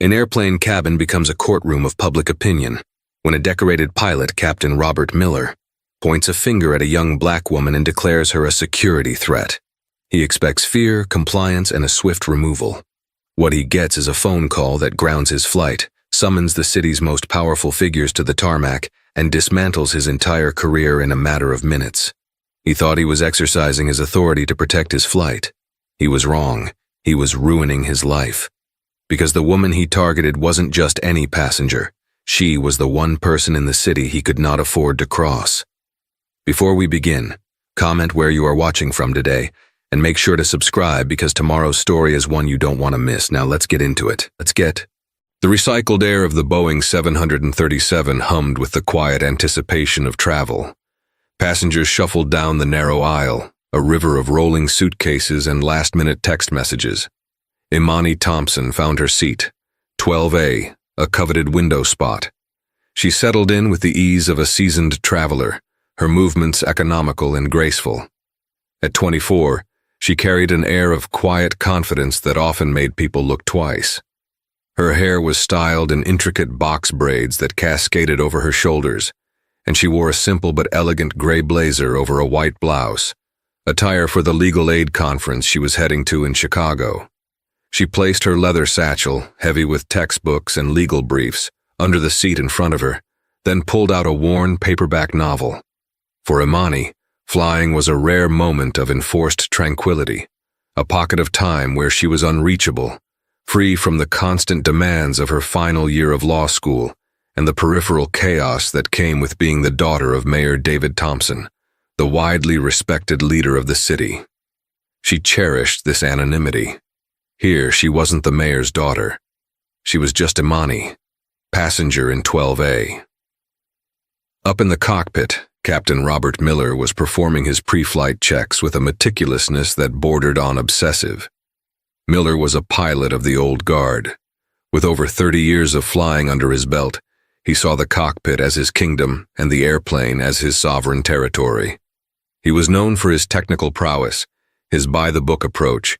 An airplane cabin becomes a courtroom of public opinion when a decorated pilot, Captain Robert Miller, points a finger at a young black woman and declares her a security threat. He expects fear, compliance, and a swift removal. What he gets is a phone call that grounds his flight, summons the city's most powerful figures to the tarmac, and dismantles his entire career in a matter of minutes. He thought he was exercising his authority to protect his flight. He was wrong. He was ruining his life. Because the woman he targeted wasn't just any passenger. She was the one person in the city he could not afford to cross. Before we begin, comment where you are watching from today, and make sure to subscribe because tomorrow's story is one you don't want to miss. Now let's get into it. The recycled air of the Boeing 737 hummed with the quiet anticipation of travel. Passengers shuffled down the narrow aisle, a river of rolling suitcases and last-minute text messages. Imani Thompson found her seat, 12A, a coveted window spot. She settled in with the ease of a seasoned traveler, her movements economical and graceful. At 24, she carried an air of quiet confidence that often made people look twice. Her hair was styled in intricate box braids that cascaded over her shoulders, and she wore a simple but elegant gray blazer over a white blouse, attire for the legal aid conference she was heading to in Chicago. She placed her leather satchel, heavy with textbooks and legal briefs, under the seat in front of her, then pulled out a worn paperback novel. For Imani, flying was a rare moment of enforced tranquility, a pocket of time where she was unreachable, free from the constant demands of her final year of law school and the peripheral chaos that came with being the daughter of Mayor David Thompson, the widely respected leader of the city. She cherished this anonymity. Here, she wasn't the mayor's daughter. She was just Imani, passenger in 12A. Up in the cockpit, Captain Robert Miller was performing his pre-flight checks with a meticulousness that bordered on obsessive. Miller was a pilot of the old guard. With over 30 years of flying under his belt, he saw the cockpit as his kingdom and the airplane as his sovereign territory. He was known for his technical prowess, his by-the-book approach,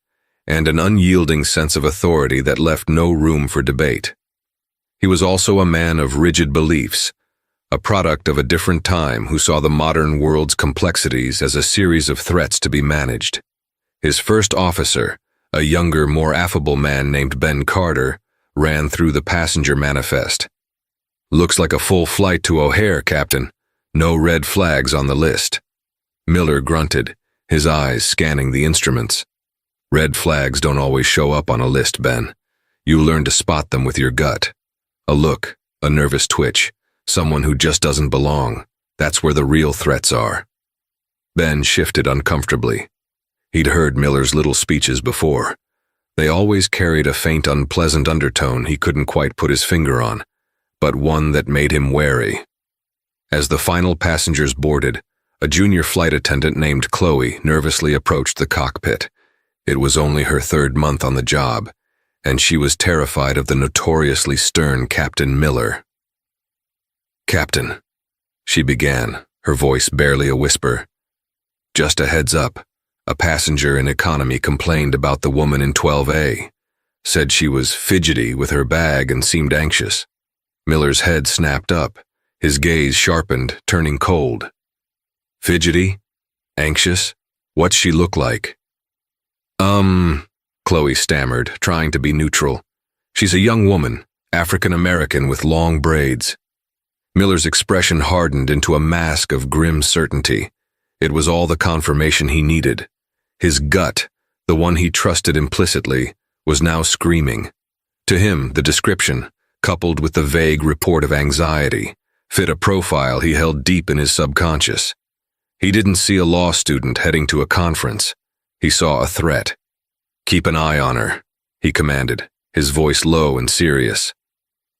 and an unyielding sense of authority that left no room for debate. He was also a man of rigid beliefs, a product of a different time who saw the modern world's complexities as a series of threats to be managed. His first officer, a younger, more affable man named Ben Carter, ran through the passenger manifest. "Looks like a full flight to O'Hare, Captain. No red flags on the list." Miller grunted, his eyes scanning the instruments. "Red flags don't always show up on a list, Ben. You learn to spot them with your gut. A look, a nervous twitch, someone who just doesn't belong. That's where the real threats are." Ben shifted uncomfortably. He'd heard Miller's little speeches before. They always carried a faint, unpleasant undertone he couldn't quite put his finger on, but one that made him wary. As the final passengers boarded, a junior flight attendant named Chloe nervously approached the cockpit. It was only her 3rd month on the job, and she was terrified of the notoriously stern Captain Miller. "Captain," she began, her voice barely a whisper. "Just a heads up, a passenger in economy complained about the woman in 12A, said she was fidgety with her bag and seemed anxious." Miller's head snapped up, his gaze sharpened, turning cold. "Fidgety? Anxious? What's she look like?" Chloe stammered, trying to be neutral. "She's a young woman, African-American with long braids." Miller's expression hardened into a mask of grim certainty. It was all the confirmation he needed. His gut, the one he trusted implicitly, was now screaming. To him, the description, coupled with the vague report of anxiety, fit a profile he held deep in his subconscious. He didn't see a law student heading to a conference. He saw a threat. "Keep an eye on her," he commanded, his voice low and serious.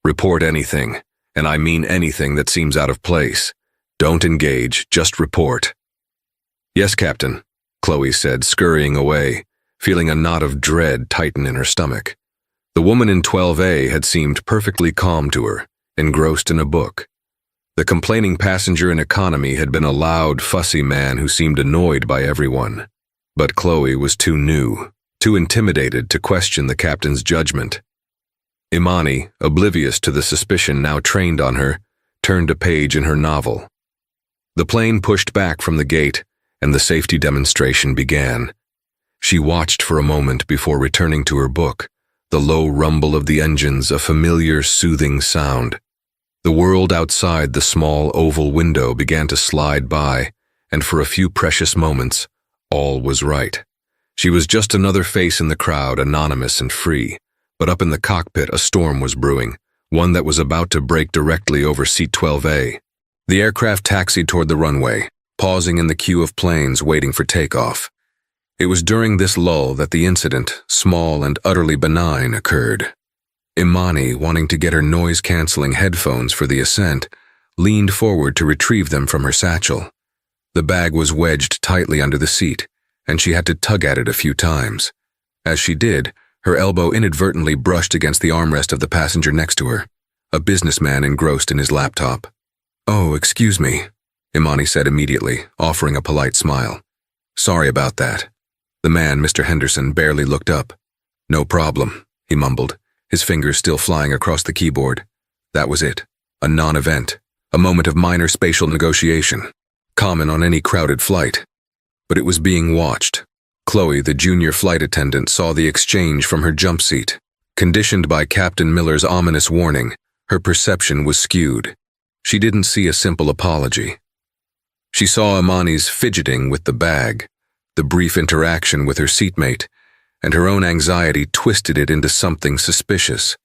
"Report anything, and I mean anything that seems out of place. Don't engage, just report." "Yes, Captain," Chloe said, scurrying away, feeling a knot of dread tighten in her stomach. The woman in 12A had seemed perfectly calm to her, engrossed in a book. The complaining passenger in economy had been a loud, fussy man who seemed annoyed by everyone. But Chloe was too new, too intimidated to question the captain's judgment. Imani, oblivious to the suspicion now trained on her, turned a page in her novel. The plane pushed back from the gate, and the safety demonstration began. She watched for a moment before returning to her book, the low rumble of the engines a familiar, soothing sound. The world outside the small oval window began to slide by, and for a few precious moments, all was right. She was just another face in the crowd, anonymous and free. But up in the cockpit, a storm was brewing, one that was about to break directly over seat 12A. The aircraft taxied toward the runway, pausing in the queue of planes waiting for takeoff. It was during this lull that the incident, small and utterly benign, occurred. Imani, wanting to get her noise-canceling headphones for the ascent, leaned forward to retrieve them from her satchel. The bag was wedged tightly under the seat, and she had to tug at it a few times. As she did, her elbow inadvertently brushed against the armrest of the passenger next to her, a businessman engrossed in his laptop. "Oh, excuse me," Imani said immediately, offering a polite smile. "Sorry about that." The man, Mr. Henderson, barely looked up. "No problem," he mumbled, his fingers still flying across the keyboard. That was it, a non-event, a moment of minor spatial negotiation, common on any crowded flight. But it was being watched. Chloe, the junior flight attendant, saw the exchange from her jump seat. Conditioned by Captain Miller's ominous warning, her perception was skewed. She didn't see a simple apology. She saw Imani's fidgeting with the bag, the brief interaction with her seatmate, and her own anxiety twisted it into something suspicious.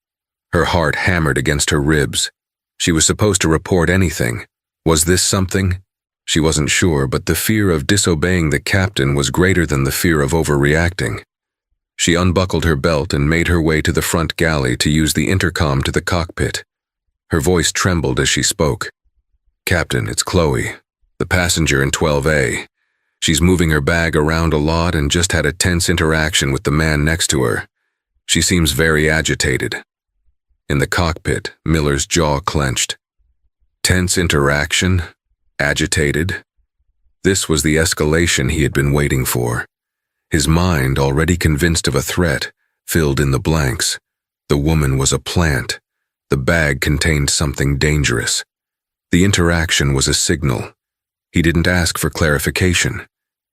Her heart hammered against her ribs. She was supposed to report anything. Was this something? She wasn't sure, but the fear of disobeying the captain was greater than the fear of overreacting. She unbuckled her belt and made her way to the front galley to use the intercom to the cockpit. Her voice trembled as she spoke. "Captain, it's Chloe, the passenger in 12A. She's moving her bag around a lot and just had a tense interaction with the man next to her. She seems very agitated." In the cockpit, Miller's jaw clenched. Tense interaction? Agitated? This was the escalation he had been waiting for. His mind, already convinced of a threat, filled in the blanks. The woman was a plant. The bag contained something dangerous. The interaction was a signal. He didn't ask for clarification.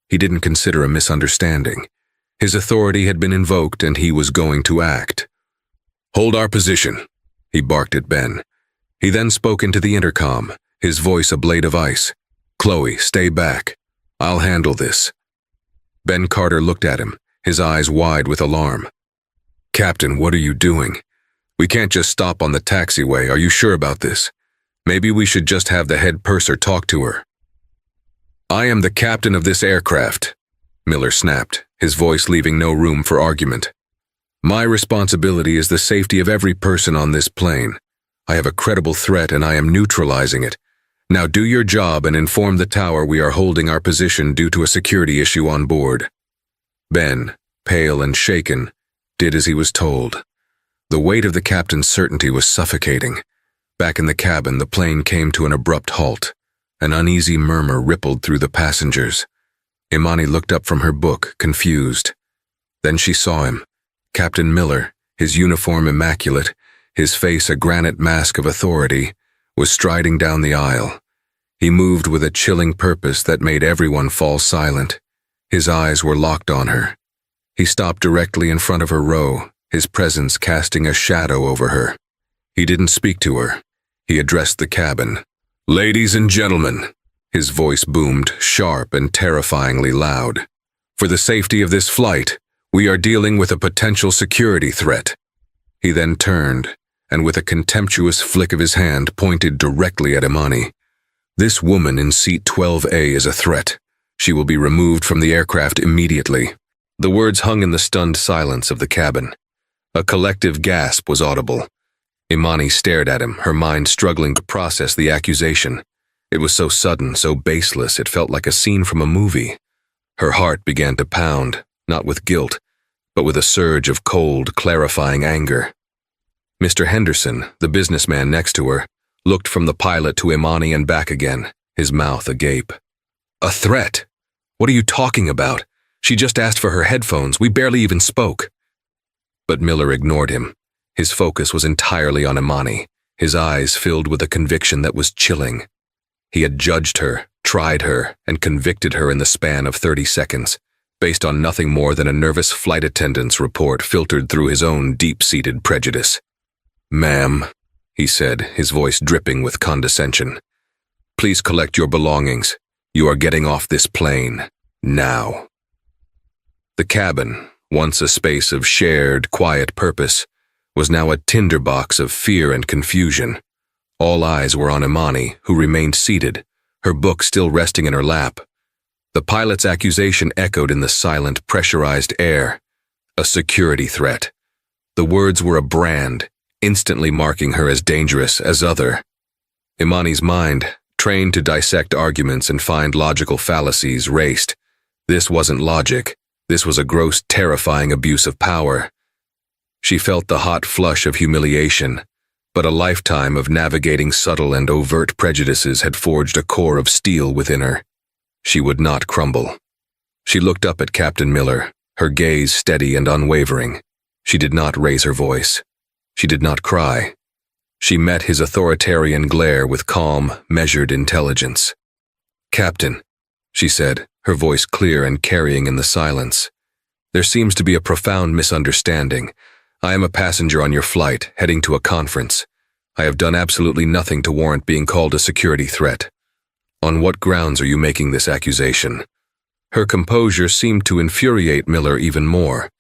He didn't consider a misunderstanding. His authority had been invoked and he was going to act. "Hold our position," he barked at Ben. He then spoke into the intercom, his voice a blade of ice. "Chloe, stay back. I'll handle this." Ben Carter looked at him, his eyes wide with alarm. "Captain, what are you doing? We can't just stop on the taxiway. Are you sure about this? Maybe we should just have the head purser talk to her." "I am the captain of this aircraft," Miller snapped, his voice leaving no room for argument. "My responsibility is the safety of every person on this plane. I have a credible threat and I am neutralizing it. Now do your job and inform the tower we are holding our position due to a security issue on board." Ben, pale and shaken, did as he was told. The weight of the captain's certainty was suffocating. Back in the cabin, the plane came to an abrupt halt. An uneasy murmur rippled through the passengers. Imani looked up from her book, confused. Then she saw him, Captain Miller, his uniform immaculate, his face a granite mask of authority, was striding down the aisle. He moved with a chilling purpose that made everyone fall silent. His eyes were locked on her. He stopped directly in front of her row, his presence casting a shadow over her. He didn't speak to her. He addressed the cabin. "Ladies and gentlemen," his voice boomed, sharp and terrifyingly loud. "For the safety of this flight, we are dealing with a potential security threat." He then turned, and with a contemptuous flick of his hand pointed directly at Imani. "This woman in seat 12A is a threat. She will be removed from the aircraft immediately." The words hung in the stunned silence of the cabin. A collective gasp was audible. Imani stared at him, her mind struggling to process the accusation. It was so sudden, so baseless, it felt like a scene from a movie. Her heart began to pound, not with guilt, but with a surge of cold, clarifying anger. Mr. Henderson, the businessman next to her, looked from the pilot to Imani and back again, his mouth agape. "A threat? What are you talking about? She just asked for her headphones. We barely even spoke." But Miller ignored him. His focus was entirely on Imani, his eyes filled with a conviction that was chilling. He had judged her, tried her, and convicted her in the span of 30 seconds, based on nothing more than a nervous flight attendant's report filtered through his own deep-seated prejudice. "Ma'am," he said, his voice dripping with condescension, "please collect your belongings. You are getting off this plane, now." The cabin, once a space of shared, quiet purpose, was now a tinderbox of fear and confusion. All eyes were on Imani, who remained seated, her book still resting in her lap. The pilot's accusation echoed in the silent, pressurized air. A security threat. The words were a brand, instantly marking her as dangerous as other. Imani's mind, trained to dissect arguments and find logical fallacies, raced. This wasn't logic. This was a gross, terrifying abuse of power. She felt the hot flush of humiliation, but a lifetime of navigating subtle and overt prejudices had forged a core of steel within her. She would not crumble. She looked up at Captain Miller, her gaze steady and unwavering. She did not raise her voice. She did not cry. She met his authoritarian glare with calm, measured intelligence. "Captain," she said, her voice clear and carrying in the silence, "there seems to be a profound misunderstanding. I am a passenger on your flight, heading to a conference. I have done absolutely nothing to warrant being called a security threat. On what grounds are you making this accusation?" Her composure seemed to infuriate Miller even more.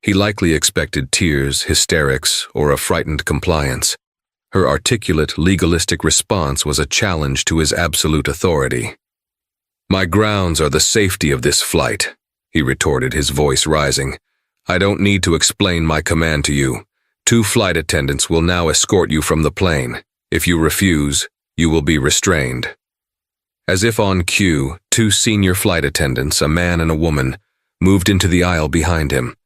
He likely expected tears, hysterics, or a frightened compliance. Her articulate, legalistic response was a challenge to his absolute authority. "My grounds are the safety of this flight," he retorted, his voice rising. "I don't need to explain my command to you. 2 flight attendants will now escort you from the plane. If you refuse, you will be restrained." As if on cue, 2 senior flight attendants, a man and a woman, moved into the aisle behind him.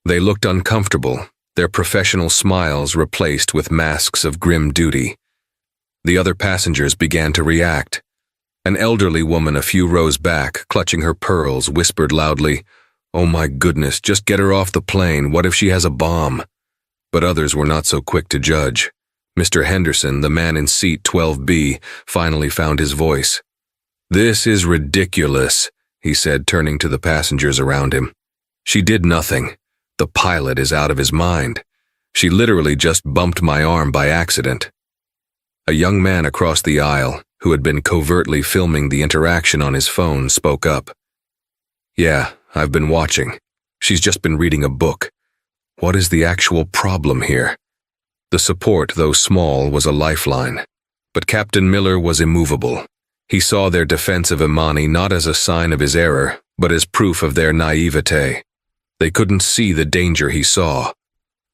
They looked uncomfortable, their professional smiles replaced with masks of grim duty. The other passengers began to react. An elderly woman a few rows back, clutching her pearls, whispered loudly, "Oh my goodness, just get her off the plane. What if she has a bomb?" But others were not so quick to judge. Mr. Henderson, the man in seat 12B, finally found his voice. "This is ridiculous," he said, turning to the passengers around him. "She did nothing. The pilot is out of his mind. She literally just bumped my arm by accident." A young man across the aisle, who had been covertly filming the interaction on his phone, spoke up. "Yeah, I've been watching. She's just been reading a book. What is the actual problem here?" The support, though small, was a lifeline. But Captain Miller was immovable. He saw their defense of Imani not as a sign of his error, but as proof of their naivete. They couldn't see the danger he saw.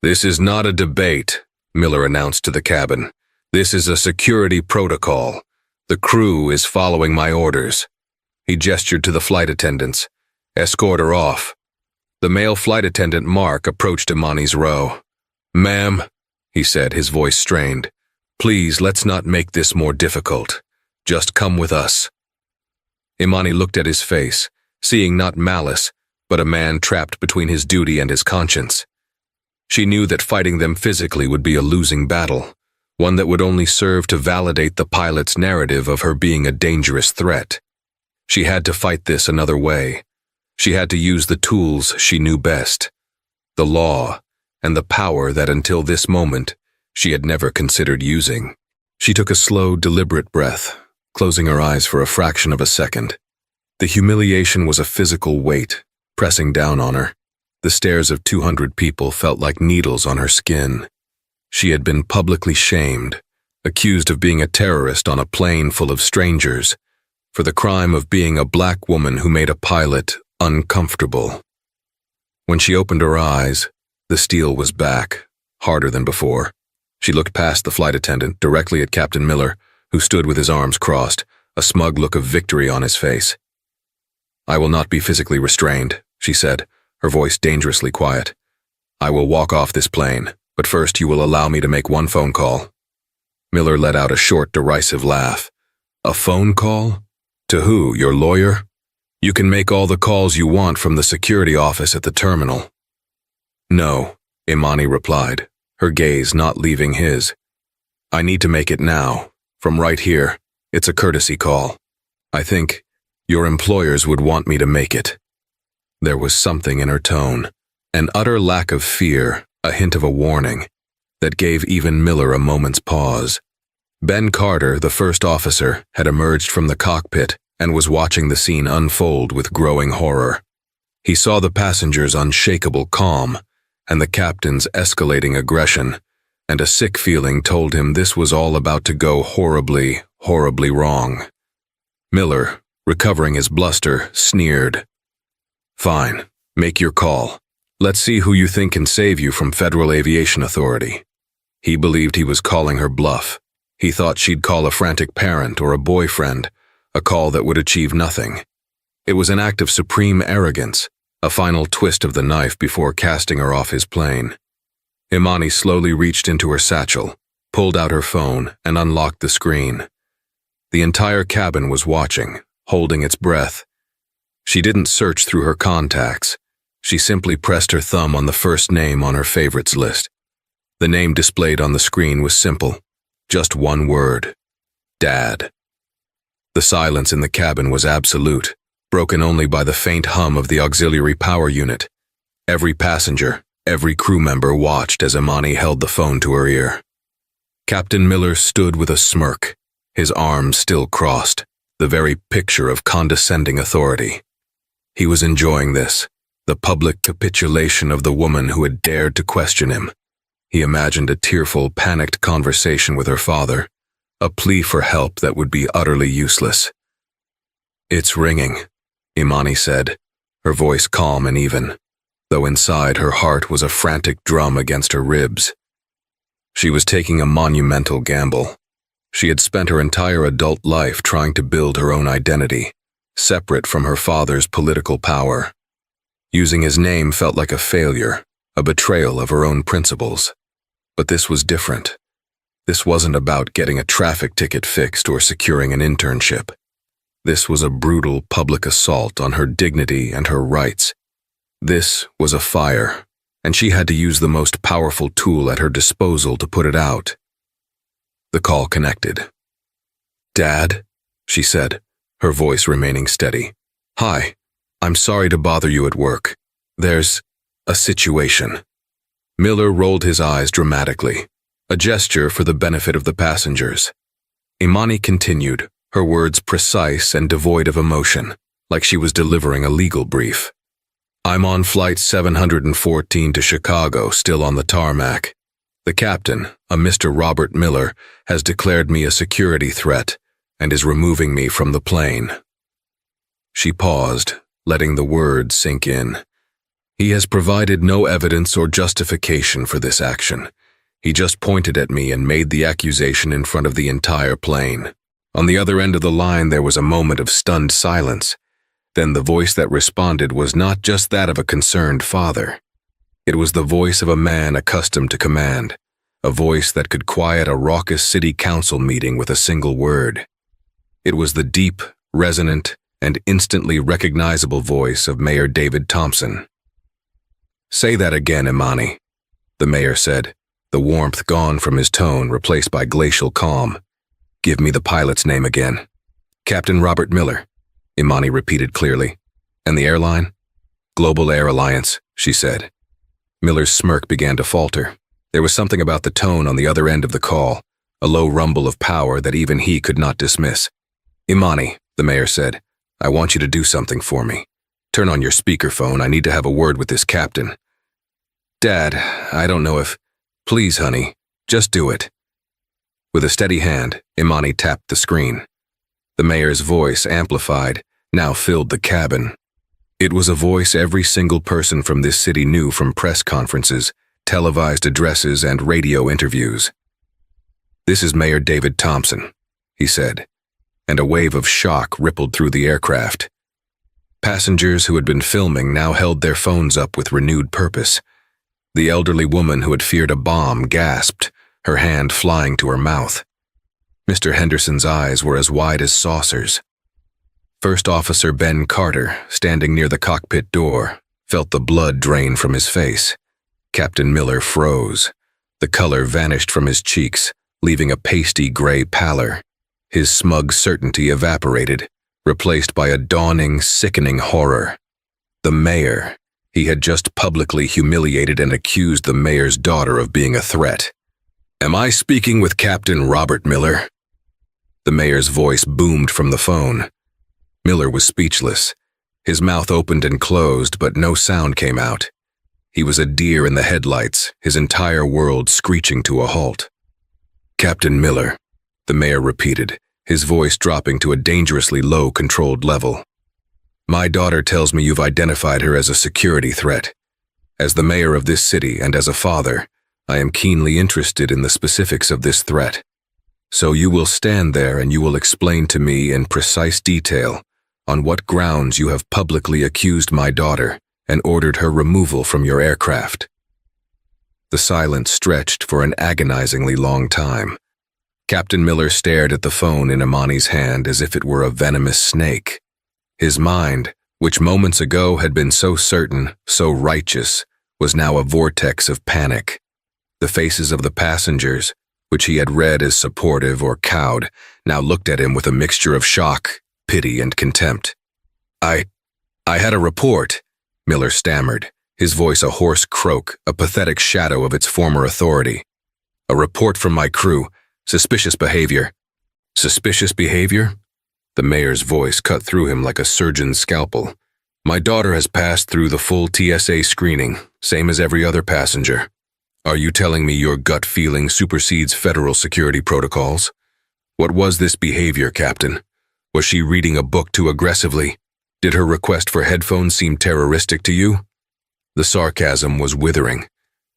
"This is not a debate," Miller announced to the cabin. "This is a security protocol. The crew is following my orders." He gestured to the flight attendants. "Escort her off." The male flight attendant, Mark, approached Imani's row. "Ma'am," he said, his voice strained, "please, let's not make this more difficult. Just come with us." Imani looked at his face, seeing not malice, but a man trapped between his duty and his conscience. She knew that fighting them physically would be a losing battle, one that would only serve to validate the pilot's narrative of her being a dangerous threat. She had to fight this another way. She had to use the tools she knew best, the law, and the power that until this moment she had never considered using. She took a slow, deliberate breath, closing her eyes for a fraction of a second. The humiliation was a physical weight, pressing down on her. The stares of 200 people felt like needles on her skin. She had been publicly shamed, accused of being a terrorist on a plane full of strangers, for the crime of being a black woman who made a pilot uncomfortable. When she opened her eyes, the steel was back, harder than before. She looked past the flight attendant, directly at Captain Miller, who stood with his arms crossed, a smug look of victory on his face. "I will not be physically restrained," she said, her voice dangerously quiet. "I will walk off this plane, but first you will allow me to make one phone call." Miller let out a short, derisive laugh. "A phone call? To who, your lawyer? You can make all the calls you want from the security office at the terminal." "No," Imani replied, her gaze not leaving his. "I need to make it now, from right here. It's a courtesy call. I think your employers would want me to make it." There was something in her tone, an utter lack of fear, a hint of a warning, that gave even Miller a moment's pause. Ben Carter, the first officer, had emerged from the cockpit and was watching the scene unfold with growing horror. He saw the passengers' unshakable calm and the captain's escalating aggression, and a sick feeling told him this was all about to go horribly, horribly wrong. Miller, recovering his bluster, sneered. "Fine, make your call. Let's see who you think can save you from Federal Aviation Authority." He believed he was calling her bluff. He thought she'd call a frantic parent or a boyfriend, a call that would achieve nothing. It was an act of supreme arrogance, a final twist of the knife before casting her off his plane. Imani slowly reached into her satchel, pulled out her phone, and unlocked the screen. The entire cabin was watching, holding its breath. She didn't search through her contacts. She simply pressed her thumb on the first name on her favorites list. The name displayed on the screen was simple, just one word: Dad. The silence in the cabin was absolute, broken only by the faint hum of the auxiliary power unit. Every passenger, every crew member watched as Imani held the phone to her ear. Captain Miller stood with a smirk, his arms still crossed, the very picture of condescending authority. He was enjoying this, the public capitulation of the woman who had dared to question him. He imagined a tearful, panicked conversation with her father, a plea for help that would be utterly useless. "It's ringing," Imani said, her voice calm and even, though inside her heart was a frantic drum against her ribs. She was taking a monumental gamble. She had spent her entire adult life trying to build her own identity, separate from her father's political power. Using his name felt like a failure, a betrayal of her own principles. But this was different. This wasn't about getting a traffic ticket fixed or securing an internship. This was a brutal public assault on her dignity and her rights. This was a fire, and she had to use the most powerful tool at her disposal to put it out. The call connected. "Dad," she said, her voice remaining steady. "Hi, I'm sorry to bother you at work. There's a situation." Miller rolled his eyes dramatically, a gesture for the benefit of the passengers. Imani continued, her words precise and devoid of emotion, like she was delivering a legal brief. "I'm on flight 714 to Chicago, still on the tarmac. The captain, a Mr. Robert Miller, has declared me a security threat and is removing me from the plane." She paused, letting the words sink in. "He has provided no evidence or justification for this action. He just pointed at me and made the accusation in front of the entire plane." On the other end of the line there was a moment of stunned silence. Then the voice that responded was not just that of a concerned father. It was the voice of a man accustomed to command, a voice that could quiet a raucous city council meeting with a single word. It was the deep, resonant, and instantly recognizable voice of Mayor David Thompson. "Say that again, Imani," the mayor said, the warmth gone from his tone, replaced by glacial calm. "Give me the pilot's name again." "Captain Robert Miller," Imani repeated clearly. "And the airline?" "Global Air Alliance," she said. Miller's smirk began to falter. There was something about the tone on the other end of the call, a low rumble of power that even he could not dismiss. "Imani," the mayor said, "I want you to do something for me. Turn on your speakerphone. I need to have a word with this captain." "Dad, I don't know if—" "Please, honey, just do it." With a steady hand, Imani tapped the screen. The mayor's voice, amplified, now filled the cabin. It was a voice every single person from this city knew from press conferences, televised addresses, and radio interviews. "This is Mayor David Thompson," he said, and a wave of shock rippled through the aircraft. Passengers who had been filming now held their phones up with renewed purpose. The elderly woman who had feared a bomb gasped, her hand flying to her mouth. Mr. Henderson's eyes were as wide as saucers. First Officer Ben Carter, standing near the cockpit door, felt the blood drain from his face. Captain Miller froze. The color vanished from his cheeks, leaving a pasty gray pallor. His smug certainty evaporated, replaced by a dawning, sickening horror. The mayor. He had just publicly humiliated and accused the mayor's daughter of being a threat. "Am I speaking with Captain Robert Miller?" The mayor's voice boomed from the phone. Miller was speechless. His mouth opened and closed, but no sound came out. He was a deer in the headlights, his entire world screeching to a halt. "Captain Miller," the mayor repeated, his voice dropping to a dangerously low, controlled level. "My daughter tells me you've identified her as a security threat. As the mayor of this city and as a father, I am keenly interested in the specifics of this threat. So you will stand there and you will explain to me in precise detail on what grounds you have publicly accused my daughter and ordered her removal from your aircraft." The silence stretched for an agonizingly long time. Captain Miller stared at the phone in Imani's hand as if it were a venomous snake. His mind, which moments ago had been so certain, so righteous, was now a vortex of panic. The faces of the passengers, which he had read as supportive or cowed, now looked at him with a mixture of shock, pity, and contempt. I had a report," Miller stammered, his voice a hoarse croak, a pathetic shadow of its former authority. "A report from my crew. Suspicious behavior." "Suspicious behavior?" The mayor's voice cut through him like a surgeon's scalpel. "My daughter has passed through the full TSA screening, same as every other passenger. Are you telling me your gut feeling supersedes federal security protocols? What was this behavior, Captain? Was she reading a book too aggressively? Did her request for headphones seem terroristic to you?" The sarcasm was withering.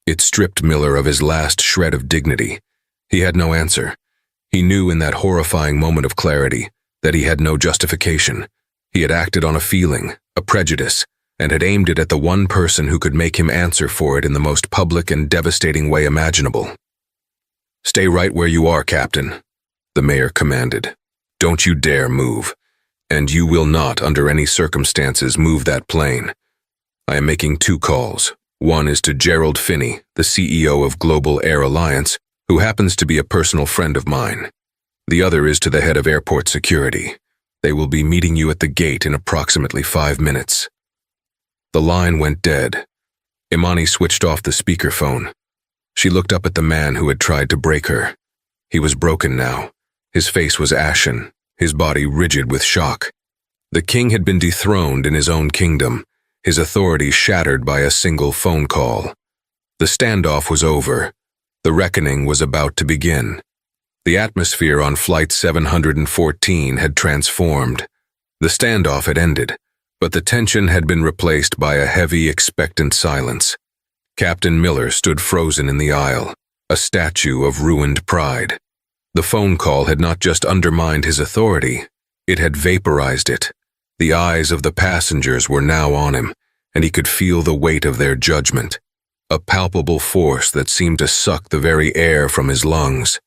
It stripped Miller of his last shred of dignity. He had no answer. He knew in that horrifying moment of clarity that he had no justification. He had acted on a feeling, a prejudice, and had aimed it at the one person who could make him answer for it in the most public and devastating way imaginable. "Stay right where you are, Captain," the mayor commanded. "Don't you dare move. And you will not, under any circumstances, move that plane. I am making 2 calls. One is to Gerald Finney, the CEO of Global Air Alliance, who happens to be a personal friend of mine. The other is to the head of airport security. They will be meeting you at the gate in approximately 5 minutes." The line went dead. Imani switched off the speakerphone. She looked up at the man who had tried to break her. He was broken now. His face was ashen, his body rigid with shock. The king had been dethroned in his own kingdom, his authority shattered by a single phone call. The standoff was over. The reckoning was about to begin. The atmosphere on Flight 714 had transformed. The standoff had ended, but the tension had been replaced by a heavy, expectant silence. Captain Miller stood frozen in the aisle, a statue of ruined pride. The phone call had not just undermined his authority, it had vaporized it. The eyes of the passengers were now on him, and he could feel the weight of their judgment, a palpable force that seemed to suck the very air from his lungs.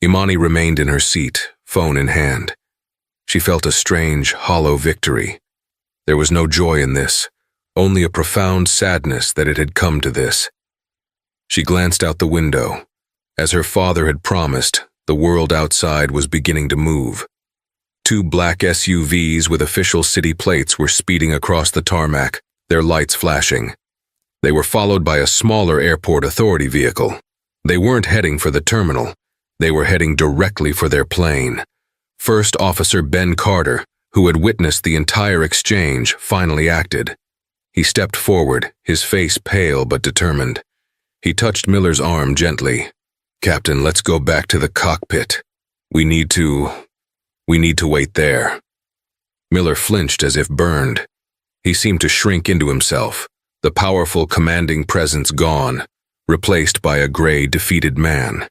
Imani remained in her seat, phone in hand. She felt a strange, hollow victory. There was no joy in this, only a profound sadness that it had come to this. She glanced out the window. As her father had promised, the world outside was beginning to move. 2 black SUVs with official city plates were speeding across the tarmac, their lights flashing. They were followed by a smaller airport authority vehicle. They weren't heading for the terminal. They were heading directly for their plane. First Officer Ben Carter, who had witnessed the entire exchange, finally acted. He stepped forward, his face pale but determined. He touched Miller's arm gently. "Captain, let's go back to the cockpit. We need to wait there." Miller flinched as if burned. He seemed to shrink into himself, the powerful, commanding presence gone, replaced by a gray, defeated man.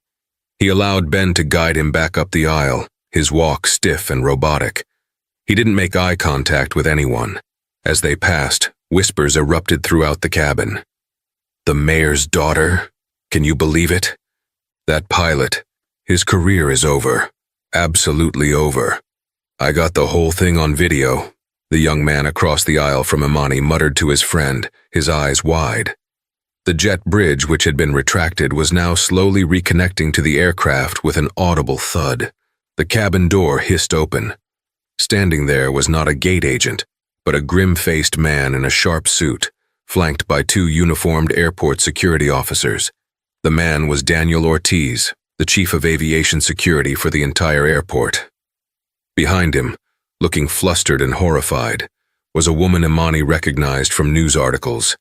He allowed Ben to guide him back up the aisle, his walk stiff and robotic. He didn't make eye contact with anyone. As they passed, whispers erupted throughout the cabin. "The mayor's daughter? Can you believe it? That pilot, his career is over. Absolutely over. I got the whole thing on video," the young man across the aisle from Imani muttered to his friend, his eyes wide. The jet bridge, which had been retracted, was now slowly reconnecting to the aircraft with an audible thud. The cabin door hissed open. Standing there was not a gate agent, but a grim-faced man in a sharp suit, flanked by two uniformed airport security officers. The man was Daniel Ortiz, the chief of aviation security for the entire airport. Behind him, looking flustered and horrified, was a woman Imani recognized from news articles.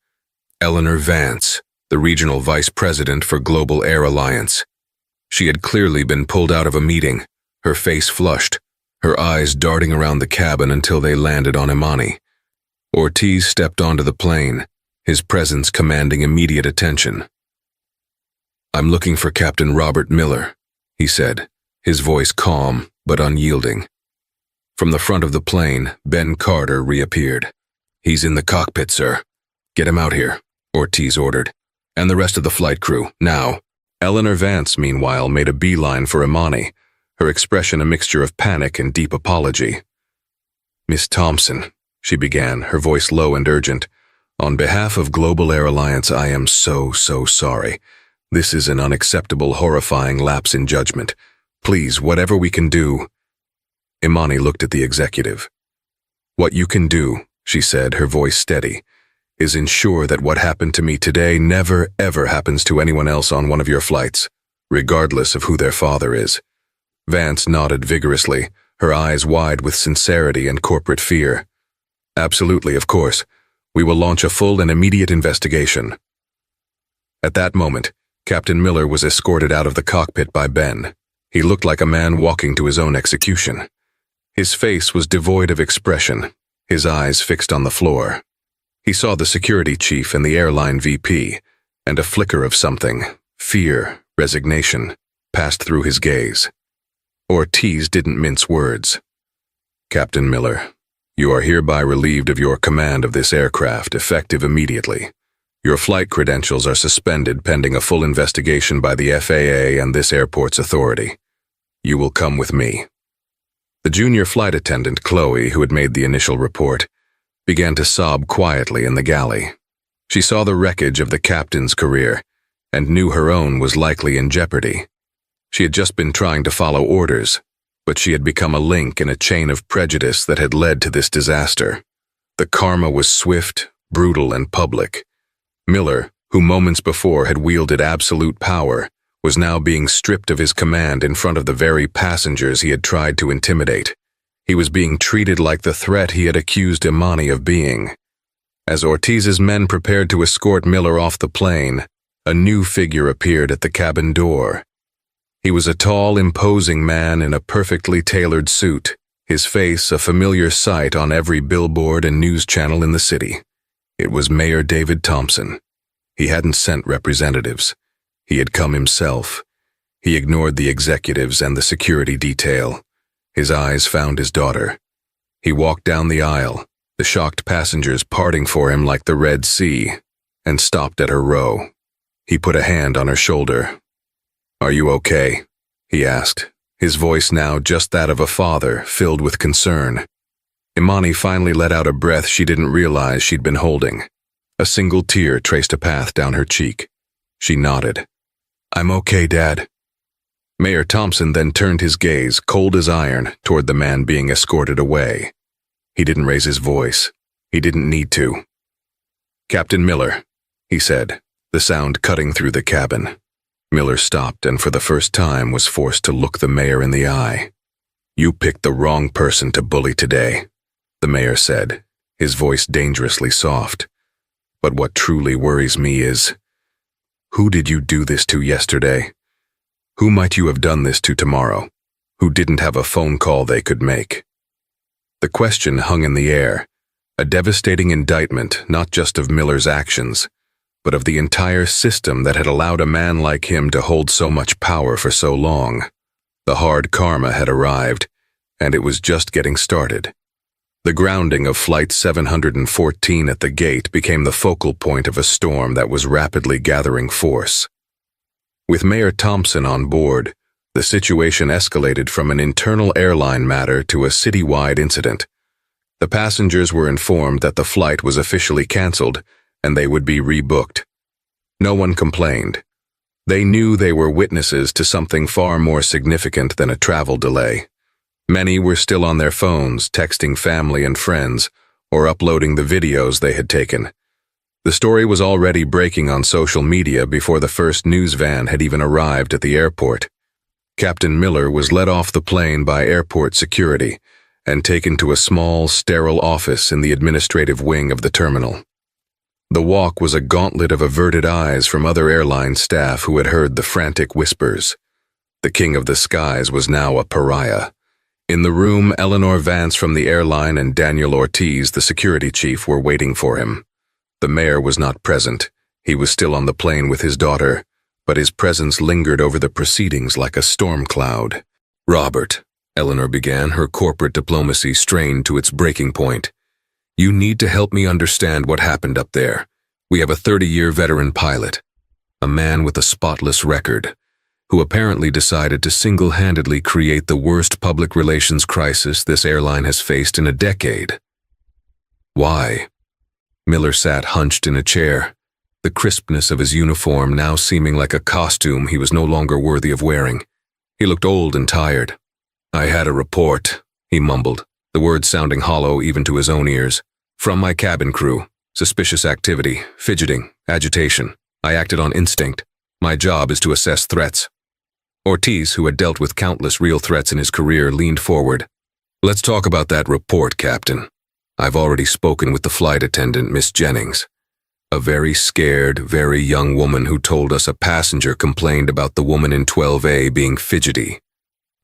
Eleanor Vance, the regional vice president for Global Air Alliance. She had clearly been pulled out of a meeting, her face flushed, her eyes darting around the cabin until they landed on Imani. Ortiz stepped onto the plane, his presence commanding immediate attention. "I'm looking for Captain Robert Miller," he said, his voice calm but unyielding. From the front of the plane, Ben Carter reappeared. "He's in the cockpit, sir. Get him out here," Ortiz ordered. "And the rest of the flight crew, now." Eleanor Vance, meanwhile, made a beeline for Imani, her expression a mixture of panic and deep apology. "Miss Thompson," she began, her voice low and urgent, "on behalf of Global Air Alliance, I am so sorry. This is an unacceptable, horrifying lapse in judgment. Please, whatever we can do." Imani looked at the executive. "What you can do," she said, her voice steady, "is ensure that what happened to me today never, ever happens to anyone else on one of your flights, regardless of who their father is." Vance nodded vigorously, her eyes wide with sincerity and corporate fear. "Absolutely, of course. We will launch a full and immediate investigation." At that moment, Captain Miller was escorted out of the cockpit by Ben. He looked like a man walking to his own execution. His face was devoid of expression, his eyes fixed on the floor. He saw the security chief and the airline VP, and a flicker of something, fear, resignation, passed through his gaze. Ortiz didn't mince words. "Captain Miller, you are hereby relieved of your command of this aircraft, effective immediately. Your flight credentials are suspended pending a full investigation by the FAA and this airport's authority. You will come with me." The junior flight attendant, Chloe, who had made the initial report, began to sob quietly in the galley. She saw the wreckage of the captain's career and knew her own was likely in jeopardy. She had just been trying to follow orders, but she had become a link in a chain of prejudice that had led to this disaster. The karma was swift, brutal, and public. Miller, who moments before had wielded absolute power, was now being stripped of his command in front of the very passengers he had tried to intimidate. He was being treated like the threat he had accused Imani of being. As Ortiz's men prepared to escort Miller off the plane, a new figure appeared at the cabin door. He was a tall, imposing man in a perfectly tailored suit, his face a familiar sight on every billboard and news channel in the city. It was Mayor David Thompson. He hadn't sent representatives. He had come himself. He ignored the executives and the security detail. His eyes found his daughter. He walked down the aisle, the shocked passengers parting for him like the Red Sea, and stopped at her row. He put a hand on her shoulder. "Are you okay?" he asked, his voice now just that of a father, filled with concern. Imani finally let out a breath she didn't realize she'd been holding. A single tear traced a path down her cheek. She nodded. "I'm okay, Dad." Mayor Thompson then turned his gaze, cold as iron, toward the man being escorted away. He didn't raise his voice. He didn't need to. "Captain Miller," he said, the sound cutting through the cabin. Miller stopped and for the first time was forced to look the mayor in the eye. "You picked the wrong person to bully today," the mayor said, his voice dangerously soft. "But what truly worries me is, who did you do this to yesterday? Who might you have done this to tomorrow? Who didn't have a phone call they could make?" The question hung in the air, a devastating indictment not just of Miller's actions, but of the entire system that had allowed a man like him to hold so much power for so long. The hard karma had arrived, and it was just getting started. The grounding of Flight 714 at the gate became the focal point of a storm that was rapidly gathering force. With Mayor Thompson on board, the situation escalated from an internal airline matter to a citywide incident. The passengers were informed that the flight was officially canceled and they would be rebooked. No one complained. They knew they were witnesses to something far more significant than a travel delay. Many were still on their phones, texting family and friends, or uploading the videos they had taken. The story was already breaking on social media before the first news van had even arrived at the airport. Captain Miller was led off the plane by airport security and taken to a small, sterile office in the administrative wing of the terminal. The walk was a gauntlet of averted eyes from other airline staff who had heard the frantic whispers. The King of the Skies was now a pariah. In the room, Eleanor Vance from the airline and Daniel Ortiz, the security chief, were waiting for him. The mayor was not present. He was still on the plane with his daughter, but his presence lingered over the proceedings like a storm cloud. "Robert," Eleanor began, her corporate diplomacy strained to its breaking point. "You need to help me understand what happened up there. We have a 30-year veteran pilot, a man with a spotless record, who apparently decided to single-handedly create the worst public relations crisis this airline has faced in a decade." "Why?" Miller sat hunched in a chair, the crispness of his uniform now seeming like a costume he was no longer worthy of wearing. He looked old and tired. "I had a report," he mumbled, the words sounding hollow even to his own ears. "From my cabin crew. Suspicious activity, fidgeting, agitation. I acted on instinct. My job is to assess threats." Ortiz, who had dealt with countless real threats in his career, leaned forward. "Let's talk about that report, Captain. I've already spoken with the flight attendant, Miss Jennings. A very scared, very young woman who told us a passenger complained about the woman in 12A being fidgety.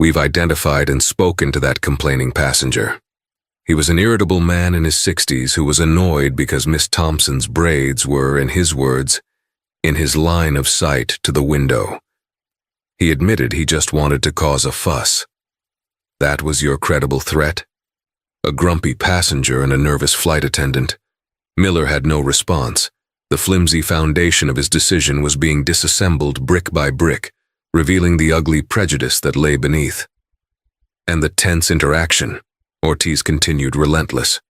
We've identified and spoken to that complaining passenger. He was an irritable man in his 60s who was annoyed because Miss Thompson's braids were, in his words, in his line of sight to the window. He admitted he just wanted to cause a fuss. That was your credible threat? A grumpy passenger and a nervous flight attendant." Miller had no response. The flimsy foundation of his decision was being disassembled brick by brick, revealing the ugly prejudice that lay beneath. "And the tense interaction," Ortiz continued, relentless.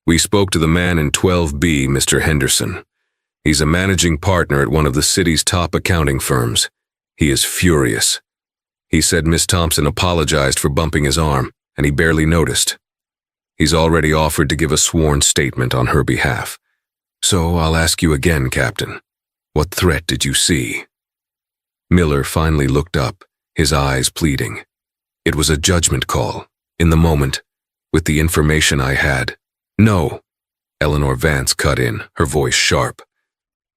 "We spoke to the man in 12B, Mr. Henderson. He's a managing partner at one of the city's top accounting firms. He is furious. He said Miss Thompson apologized for bumping his arm, and he barely noticed. He's already offered to give a sworn statement on her behalf. So I'll ask you again, Captain. What threat did you see?" Miller finally looked up, his eyes pleading. "It was a judgment call, in the moment, with the information I had." "No," Eleanor Vance cut in, her voice sharp.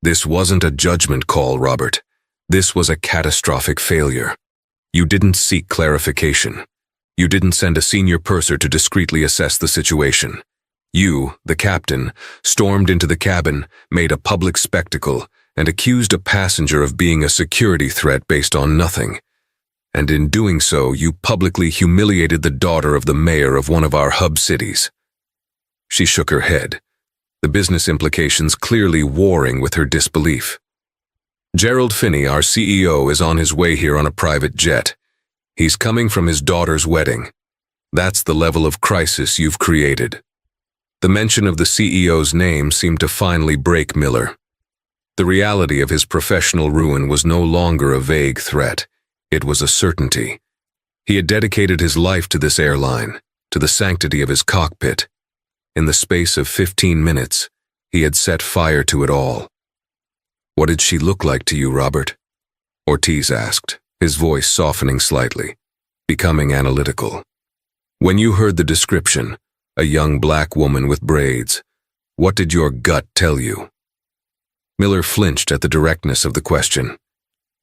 "This wasn't a judgment call, Robert. This was a catastrophic failure. You didn't seek clarification. You didn't send a senior purser to discreetly assess the situation. You, the captain, stormed into the cabin, made a public spectacle, and accused a passenger of being a security threat based on nothing. And in doing so, you publicly humiliated the daughter of the mayor of one of our hub cities." She shook her head, the business implications clearly warring with her disbelief. "Gerald Finney, our CEO, is on his way here on a private jet. He's coming from his daughter's wedding. That's the level of crisis you've created." The mention of the CEO's name seemed to finally break Miller. The reality of his professional ruin was no longer a vague threat. It was a certainty. He had dedicated his life to this airline, to the sanctity of his cockpit. In the space of 15 minutes, he had set fire to it all. "What did she look like to you, Robert?" Ortiz asked, his voice softening slightly, becoming analytical. "When you heard the description, a young black woman with braids, what did your gut tell you?" Miller flinched at the directness of the question.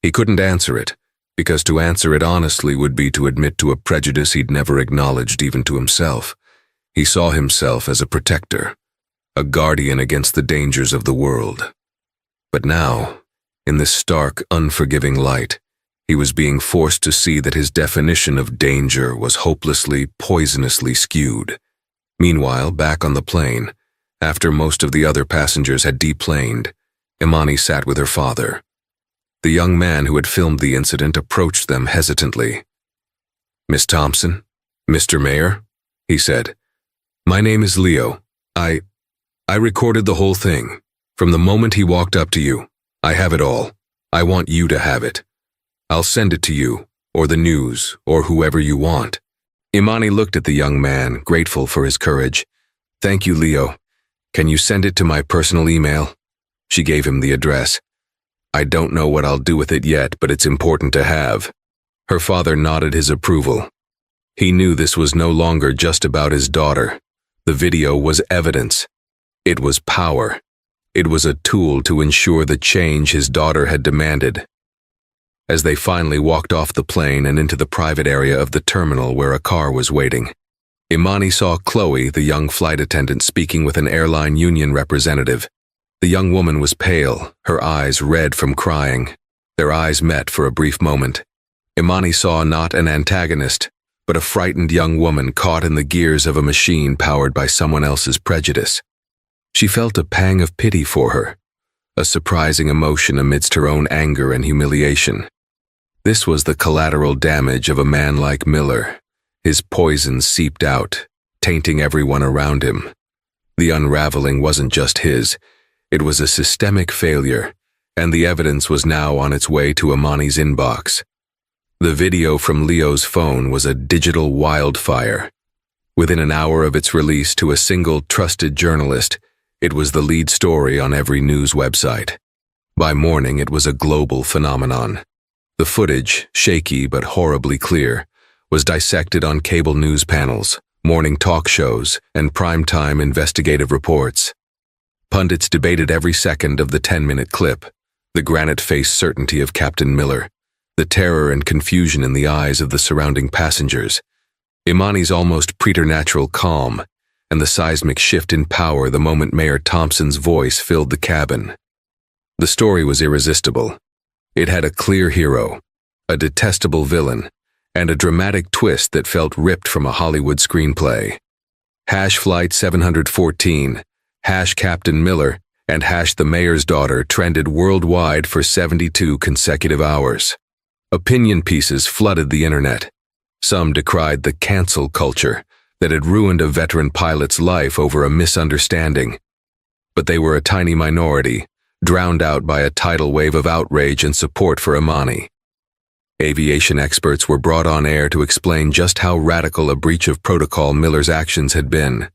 He couldn't answer it, because to answer it honestly would be to admit to a prejudice he'd never acknowledged even to himself. He saw himself as a protector, a guardian against the dangers of the world. But now, in this stark, unforgiving light, he was being forced to see that his definition of danger was hopelessly, poisonously skewed. Meanwhile, back on the plane, after most of the other passengers had deplaned, Imani sat with her father. The young man who had filmed the incident approached them hesitantly. "Miss Thompson, Mr. Mayor," he said, "my name is Leo. I recorded the whole thing, from the moment he walked up to you. I have it all. I want you to have it. I'll send it to you, or the news, or whoever you want." Imani looked at the young man, grateful for his courage. "Thank you, Leo. Can you send it to my personal email?" She gave him the address. "I don't know what I'll do with it yet, but it's important to have." Her father nodded his approval. He knew this was no longer just about his daughter. The video was evidence. It was power. It was a tool to ensure the change his daughter had demanded. As they finally walked off the plane and into the private area of the terminal where a car was waiting, Imani saw Chloe, the young flight attendant, speaking with an airline union representative. The young woman was pale, her eyes red from crying. Their eyes met for a brief moment. Imani saw not an antagonist, but a frightened young woman caught in the gears of a machine powered by someone else's prejudice. She felt a pang of pity for her, a surprising emotion amidst her own anger and humiliation. This was the collateral damage of a man like Miller. His poison seeped out, tainting everyone around him. The unraveling wasn't just his, it was a systemic failure, and the evidence was now on its way to Imani's inbox. The video from Leo's phone was a digital wildfire. Within an hour of its release to a single trusted journalist, it was the lead story on every news website. By morning, it was a global phenomenon. The footage, shaky but horribly clear, was dissected on cable news panels, morning talk shows, and primetime investigative reports. Pundits debated every second of the 10-minute clip, the granite-faced certainty of Captain Miller, the terror and confusion in the eyes of the surrounding passengers, Imani's almost preternatural calm, and the seismic shift in power the moment Mayor Thompson's voice filled the cabin. The story was irresistible. It had a clear hero, a detestable villain, and a dramatic twist that felt ripped from a Hollywood screenplay. Flight 714, Captain Miller, and the mayor's daughter trended worldwide for 72 consecutive hours. Opinion pieces flooded the internet. Some decried the cancel culture that had ruined a veteran pilot's life over a misunderstanding. But they were a tiny minority, drowned out by a tidal wave of outrage and support for Imani. Aviation experts were brought on air to explain just how radical a breach of protocol Miller's actions had been.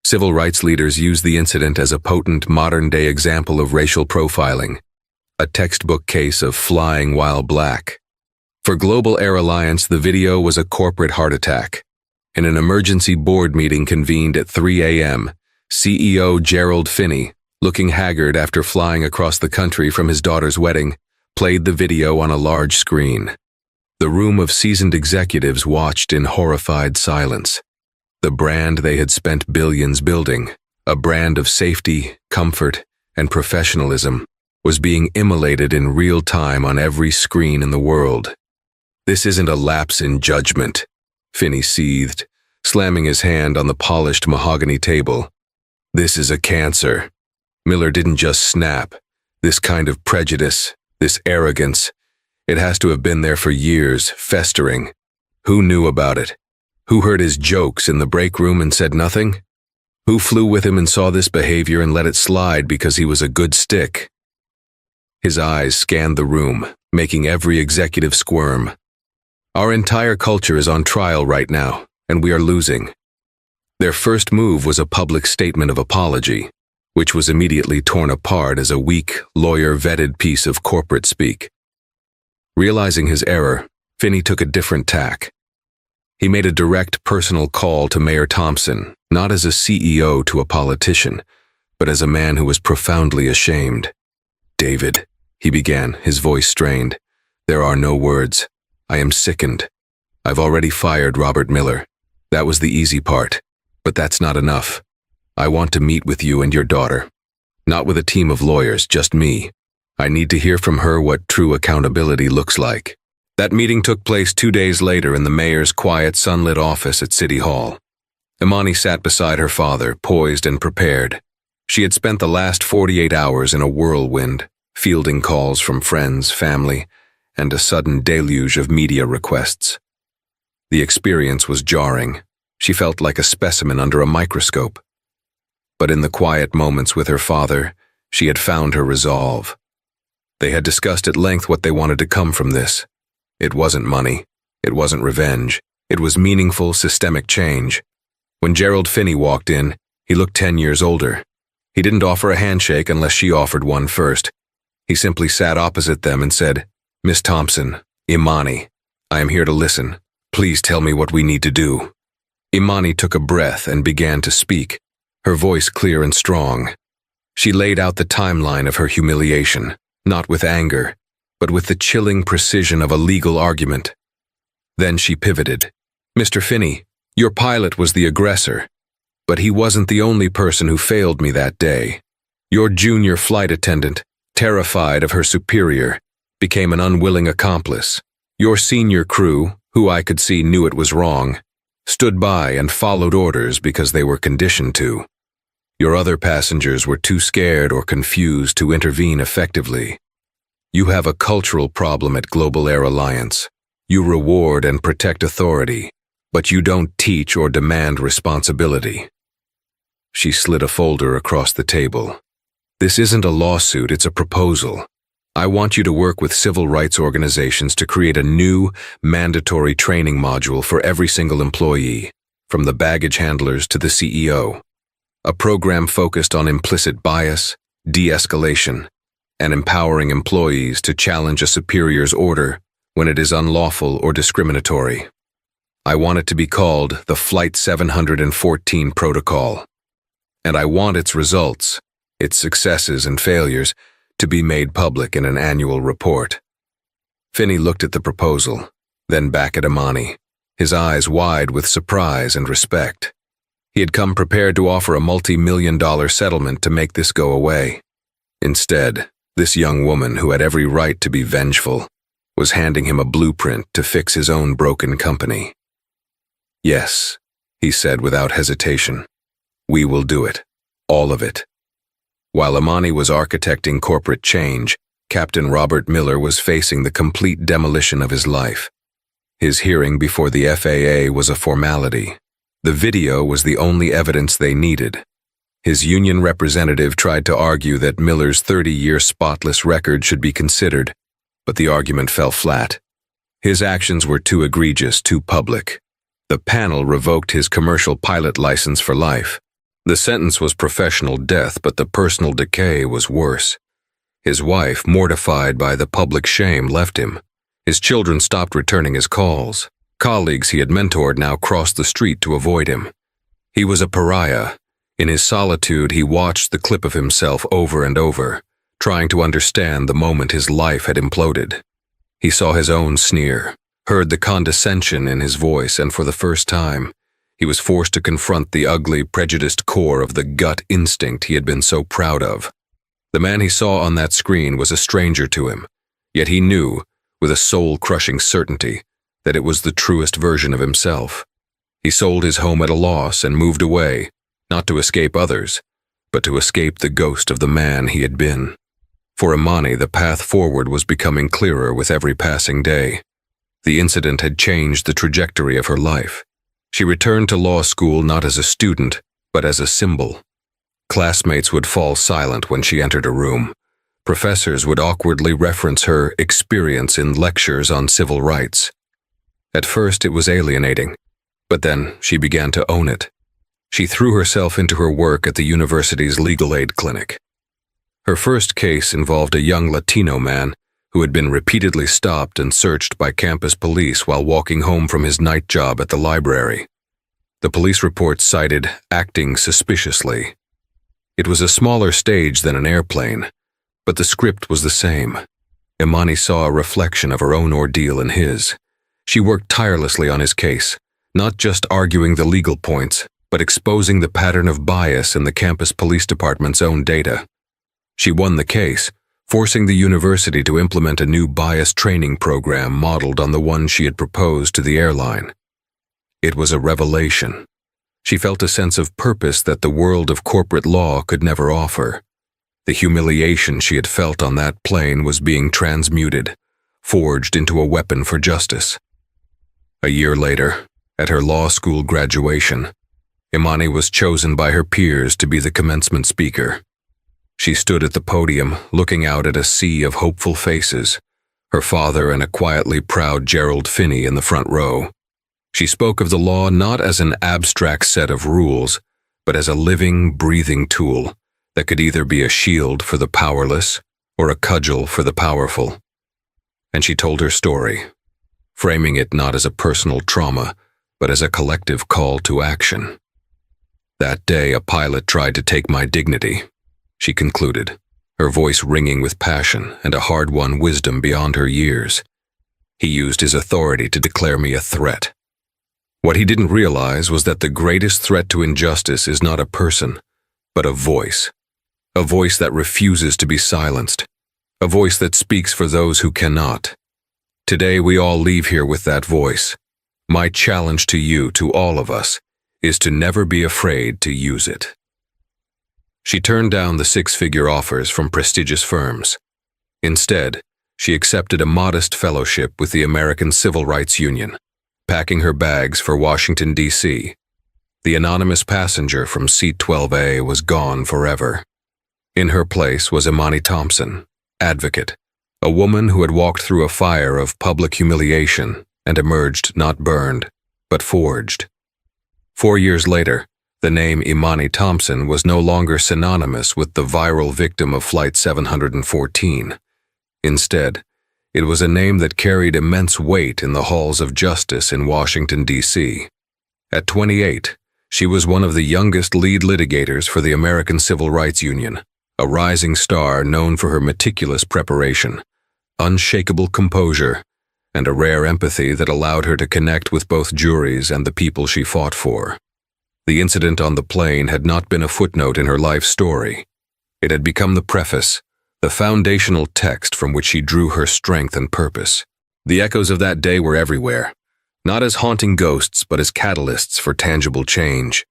Civil rights leaders used the incident as a potent modern-day example of racial profiling, a textbook case of flying while black. For Global Air Alliance, the video was a corporate heart attack. In an emergency board meeting convened at 3 a.m., CEO Gerald Finney, looking haggard after flying across the country from his daughter's wedding, played the video on a large screen. The room of seasoned executives watched in horrified silence. The brand they had spent billions building, a brand of safety, comfort, and professionalism, was being immolated in real time on every screen in the world. "This isn't a lapse in judgment," Finney seethed, slamming his hand on the polished mahogany table. "This is a cancer. Miller didn't just snap. This kind of prejudice, this arrogance, it has to have been there for years, festering. Who knew about it? Who heard his jokes in the break room and said nothing? Who flew with him and saw this behavior and let it slide because he was a good stick?" His eyes scanned the room, making every executive squirm. "Our entire culture is on trial right now, and we are losing." Their first move was a public statement of apology, which was immediately torn apart as a weak, lawyer-vetted piece of corporate speak. Realizing his error, Finney took a different tack. He made a direct personal call to Mayor Thompson, not as a CEO to a politician, but as a man who was profoundly ashamed. "David," he began, his voice strained, "there are no words. I am sickened. I've already fired Robert Miller. That was the easy part, but that's not enough. I want to meet with you and your daughter. Not with a team of lawyers, just me. I need to hear from her what true accountability looks like." That meeting took place 2 days later in the mayor's quiet, sunlit office at City Hall. Imani sat beside her father, poised and prepared. She had spent the last 48 hours in a whirlwind, fielding calls from friends, family, and a sudden deluge of media requests. The experience was jarring. She felt like a specimen under a microscope. But in the quiet moments with her father, she had found her resolve. They had discussed at length what they wanted to come from this. It wasn't money. It wasn't revenge. It was meaningful, systemic change. When Gerald Finney walked in, he looked 10 years older. He didn't offer a handshake unless she offered one first. He simply sat opposite them and said, "Miss Thompson, Imani, I am here to listen. Please tell me what we need to do." Imani took a breath and began to speak, her voice clear and strong. She laid out the timeline of her humiliation, not with anger, but with the chilling precision of a legal argument. Then she pivoted. "Mr. Finney, your pilot was the aggressor, but he wasn't the only person who failed me that day. Your junior flight attendant, terrified of her superior, became an unwilling accomplice. Your senior crew, who I could see knew it was wrong, stood by and followed orders because they were conditioned to. Your other passengers were too scared or confused to intervene effectively. You have a cultural problem at Global Air Alliance. You reward and protect authority, but you don't teach or demand responsibility." She slid a folder across the table. "This isn't a lawsuit, it's a proposal. I want you to work with civil rights organizations to create a new, mandatory training module for every single employee, from the baggage handlers to the CEO. A program focused on implicit bias, de-escalation, and empowering employees to challenge a superior's order when it is unlawful or discriminatory. I want it to be called the Flight 714 Protocol. And I want its results, its successes and failures, to be made public in an annual report." Finney looked at the proposal, then back at Imani, his eyes wide with surprise and respect. He had come prepared to offer a multi-million-dollar settlement to make this go away. Instead, this young woman, who had every right to be vengeful, was handing him a blueprint to fix his own broken company. "Yes," he said without hesitation. "We will do it. All of it." While Imani was architecting corporate change, Captain Robert Miller was facing the complete demolition of his life. His hearing before the FAA was a formality. The video was the only evidence they needed. His union representative tried to argue that Miller's 30-year spotless record should be considered, but the argument fell flat. His actions were too egregious, too public. The panel revoked his commercial pilot license for life. The sentence was professional death, but the personal decay was worse. His wife, mortified by the public shame, left him. His children stopped returning his calls. Colleagues he had mentored now crossed the street to avoid him. He was a pariah. In his solitude, he watched the clip of himself over and over, trying to understand the moment his life had imploded. He saw his own sneer, heard the condescension in his voice, and for the first time, he was forced to confront the ugly, prejudiced core of the gut instinct he had been so proud of. The man he saw on that screen was a stranger to him, yet he knew, with a soul-crushing certainty, that it was the truest version of himself. He sold his home at a loss and moved away, not to escape others, but to escape the ghost of the man he had been. For Imani, the path forward was becoming clearer with every passing day. The incident had changed the trajectory of her life. She returned to law school not as a student, but as a symbol. Classmates would fall silent when she entered a room. Professors would awkwardly reference her experience in lectures on civil rights. At first it was alienating, but then she began to own it. She threw herself into her work at the university's legal aid clinic. Her first case involved a young Latino man who had been repeatedly stopped and searched by campus police while walking home from his night job at the library. The police report cited acting suspiciously. It was a smaller stage than an airplane, but the script was the same. Imani saw a reflection of her own ordeal in his. She worked tirelessly on his case, not just arguing the legal points, but exposing the pattern of bias in the campus police department's own data. She won the case, forcing the university to implement a new bias training program modeled on the one she had proposed to the airline. It was a revelation. She felt a sense of purpose that the world of corporate law could never offer. The humiliation she had felt on that plane was being transmuted, forged into a weapon for justice. A year later, at her law school graduation, Imani was chosen by her peers to be the commencement speaker. She stood at the podium, looking out at a sea of hopeful faces, her father and a quietly proud Gerald Finney in the front row. She spoke of the law not as an abstract set of rules, but as a living, breathing tool that could either be a shield for the powerless or a cudgel for the powerful. And she told her story, framing it not as a personal trauma, but as a collective call to action. That day, a pilot tried to take my dignity, she concluded, her voice ringing with passion and a hard-won wisdom beyond her years. He used his authority to declare me a threat. What he didn't realize was that the greatest threat to injustice is not a person, but a voice that refuses to be silenced, a voice that speaks for those who cannot. Today we all leave here with that voice. My challenge to you, to all of us, is to never be afraid to use it. She turned down the six-figure offers from prestigious firms. Instead, she accepted a modest fellowship with the American Civil Rights Union, packing her bags for Washington, D.C. The anonymous passenger from seat 12A was gone forever. In her place was Imani Thompson, advocate, a woman who had walked through a fire of public humiliation and emerged not burned, but forged. 4 years later, the name Imani Thompson was no longer synonymous with the viral victim of Flight 714. Instead, it was a name that carried immense weight in the halls of justice in Washington, D.C. At 28, she was one of the youngest lead litigators for the American Civil Rights Union, a rising star known for her meticulous preparation, unshakable composure, and a rare empathy that allowed her to connect with both juries and the people she fought for. The incident on the plane had not been a footnote in her life story. It had become the preface, the foundational text from which she drew her strength and purpose. The echoes of that day were everywhere, not as haunting ghosts but as catalysts for tangible change.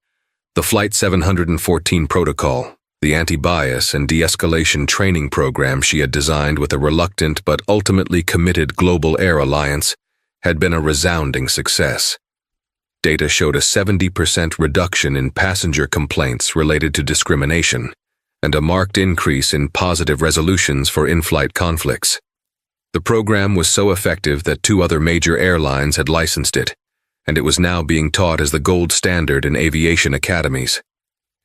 The Flight 714 protocol, the anti-bias and de-escalation training program she had designed with a reluctant but ultimately committed global air alliance, had been a resounding success. Data showed a 70% reduction in passenger complaints related to discrimination, and a marked increase in positive resolutions for in-flight conflicts. The program was so effective that 2 other major airlines had licensed it, and it was now being taught as the gold standard in aviation academies.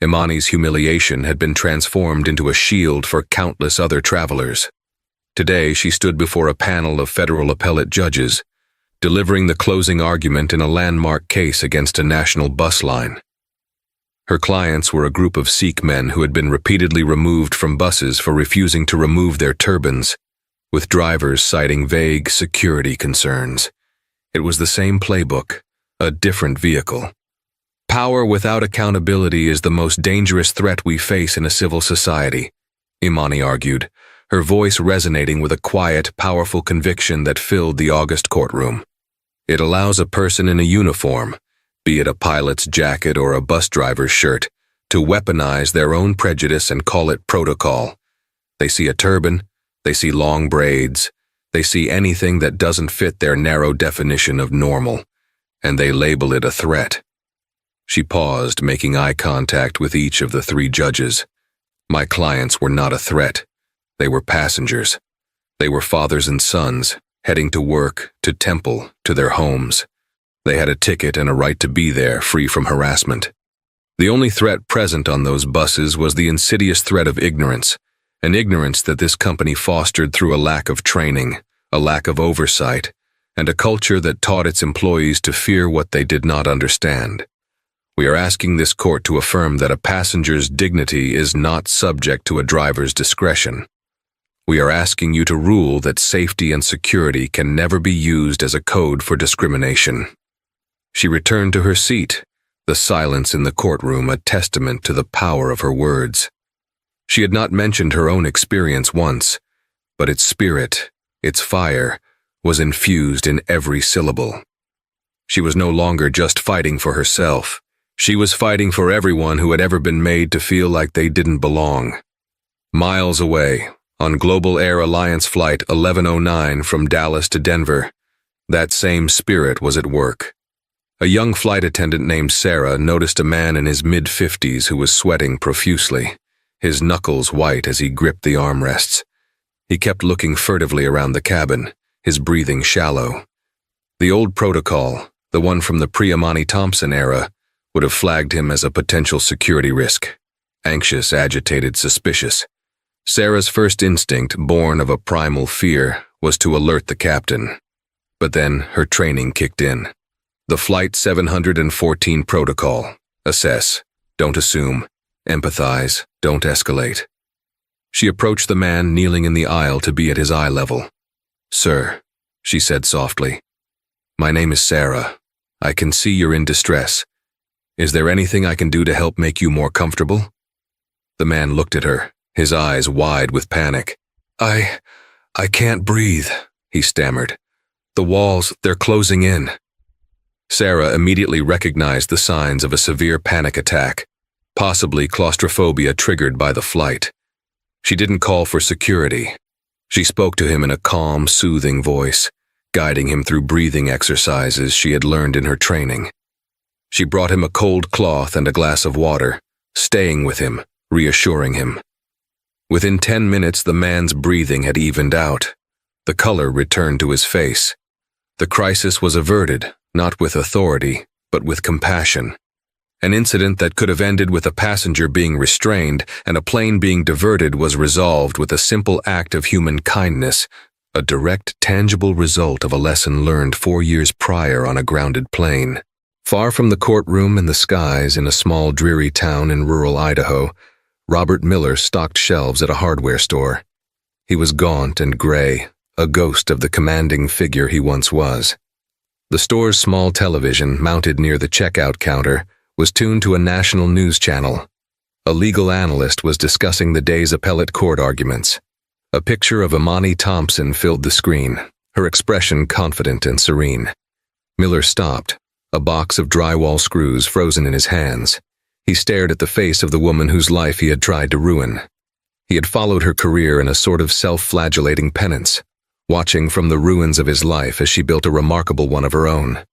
Imani's humiliation had been transformed into a shield for countless other travelers. Today, she stood before a panel of federal appellate judges, delivering the closing argument in a landmark case against a national bus line. Her clients were a group of Sikh men who had been repeatedly removed from buses for refusing to remove their turbans, with drivers citing vague security concerns. It was the same playbook, a different vehicle. Power without accountability is the most dangerous threat we face in a civil society, Imani argued, her voice resonating with a quiet, powerful conviction that filled the august courtroom. It allows a person in a uniform, be it a pilot's jacket or a bus driver's shirt, to weaponize their own prejudice and call it protocol. They see a turban, they see long braids, they see anything that doesn't fit their narrow definition of normal, and they label it a threat. She paused, making eye contact with each of the 3 judges. My clients were not a threat. They were passengers. They were fathers and sons, heading to work, to temple, to their homes. They had a ticket and a right to be there, free from harassment. The only threat present on those buses was the insidious threat of ignorance, an ignorance that this company fostered through a lack of training, a lack of oversight, and a culture that taught its employees to fear what they did not understand. We are asking this court to affirm that a passenger's dignity is not subject to a driver's discretion. We are asking you to rule that safety and security can never be used as a code for discrimination. She returned to her seat, the silence in the courtroom a testament to the power of her words. She had not mentioned her own experience once, but its spirit, its fire, was infused in every syllable. She was no longer just fighting for herself. She was fighting for everyone who had ever been made to feel like they didn't belong. Miles away, on Global Air Alliance Flight 1109 from Dallas to Denver, that same spirit was at work. A young flight attendant named Sarah noticed a man in his mid-50s who was sweating profusely. his knuckles white as he gripped the armrests. He kept looking furtively around the cabin, his breathing shallow. The old protocol, the one from the pre-Amani Thompson era, would have flagged him as a potential security risk. Anxious, agitated, suspicious. Sarah's first instinct, born of a primal fear, was to alert the captain. But then her training kicked in. The Flight 714 protocol. Assess, don't assume, empathize, don't escalate. She approached the man kneeling in the aisle to be at his eye level. "Sir," she said softly, "my name is Sarah. I can see you're in distress. Is there anything I can do to help make you more comfortable?" The man looked at her, his eyes wide with panic. I can't breathe," he stammered. "The walls, they're closing in." Sarah immediately recognized the signs of a severe panic attack, possibly claustrophobia triggered by the flight. She didn't call for security. She spoke to him in a calm, soothing voice, guiding him through breathing exercises she had learned in her training. She brought him a cold cloth and a glass of water, staying with him, reassuring him. Within 10 minutes, the man's breathing had evened out. The color returned to his face. The crisis was averted, not with authority, but with compassion. An incident that could have ended with a passenger being restrained and a plane being diverted was resolved with a simple act of human kindness, a direct, tangible result of a lesson learned 4 years prior on a grounded plane. Far from the courtroom and the skies in a small, dreary town in rural Idaho, Robert Miller stocked shelves at a hardware store. He was gaunt and gray, a ghost of the commanding figure he once was. The store's small television, mounted near the checkout counter, was tuned to a national news channel. A legal analyst was discussing the day's appellate court arguments. A picture of Amani Thompson filled the screen, her expression confident and serene. Miller stopped, a box of drywall screws frozen in his hands. He stared at the face of the woman whose life he had tried to ruin. He had followed her career in a sort of self-flagellating penance, watching from the ruins of his life as she built a remarkable one of her own.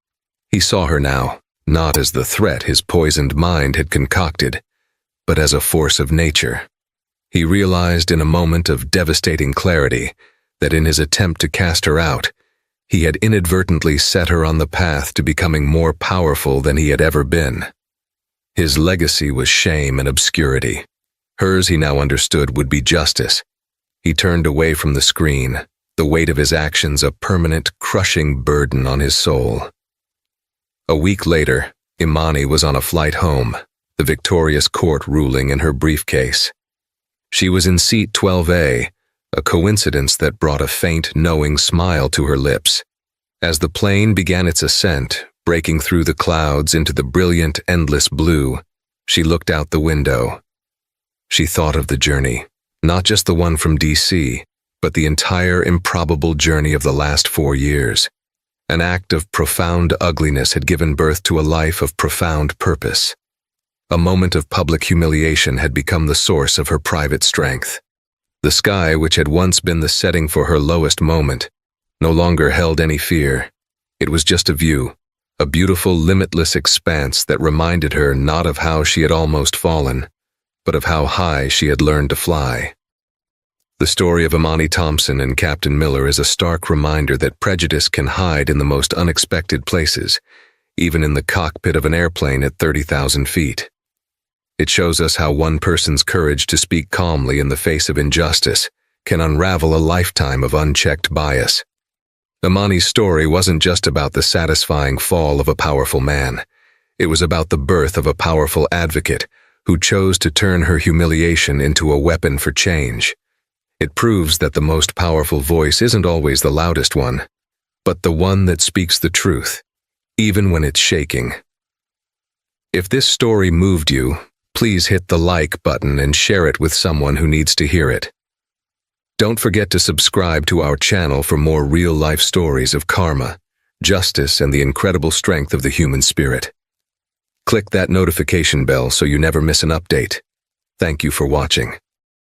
He saw her now, not as the threat his poisoned mind had concocted, but as a force of nature. He realized in a moment of devastating clarity that in his attempt to cast her out, he had inadvertently set her on the path to becoming more powerful than he had ever been. His legacy was shame and obscurity. Hers, he now understood, would be justice. He turned away from the screen, the weight of his actions a permanent, crushing burden on his soul. A week later, Imani was on a flight home, the victorious court ruling in her briefcase. She was in seat 12A, a coincidence that brought a faint, knowing smile to her lips. As the plane began its ascent, breaking through the clouds into the brilliant, endless blue, she looked out the window. She thought of the journey, not just the one from D.C., but the entire improbable journey of the last 4 years. An act of profound ugliness had given birth to a life of profound purpose. A moment of public humiliation had become the source of her private strength. The sky, which had once been the setting for her lowest moment, no longer held any fear. It was just a view, a beautiful, limitless expanse that reminded her not of how she had almost fallen, but of how high she had learned to fly. The story of Amani Thompson and Captain Miller is a stark reminder that prejudice can hide in the most unexpected places, even in the cockpit of an airplane at 30,000 feet. It shows us how one person's courage to speak calmly in the face of injustice can unravel a lifetime of unchecked bias. Amani's story wasn't just about the satisfying fall of a powerful man. It was about the birth of a powerful advocate who chose to turn her humiliation into a weapon for change. It proves that the most powerful voice isn't always the loudest one, but the one that speaks the truth, even when it's shaking. If this story moved you, please hit the like button and share it with someone who needs to hear it. Don't forget to subscribe to our channel for more real-life stories of karma, justice, and the incredible strength of the human spirit. Click that notification bell so you never miss an update. Thank you for watching.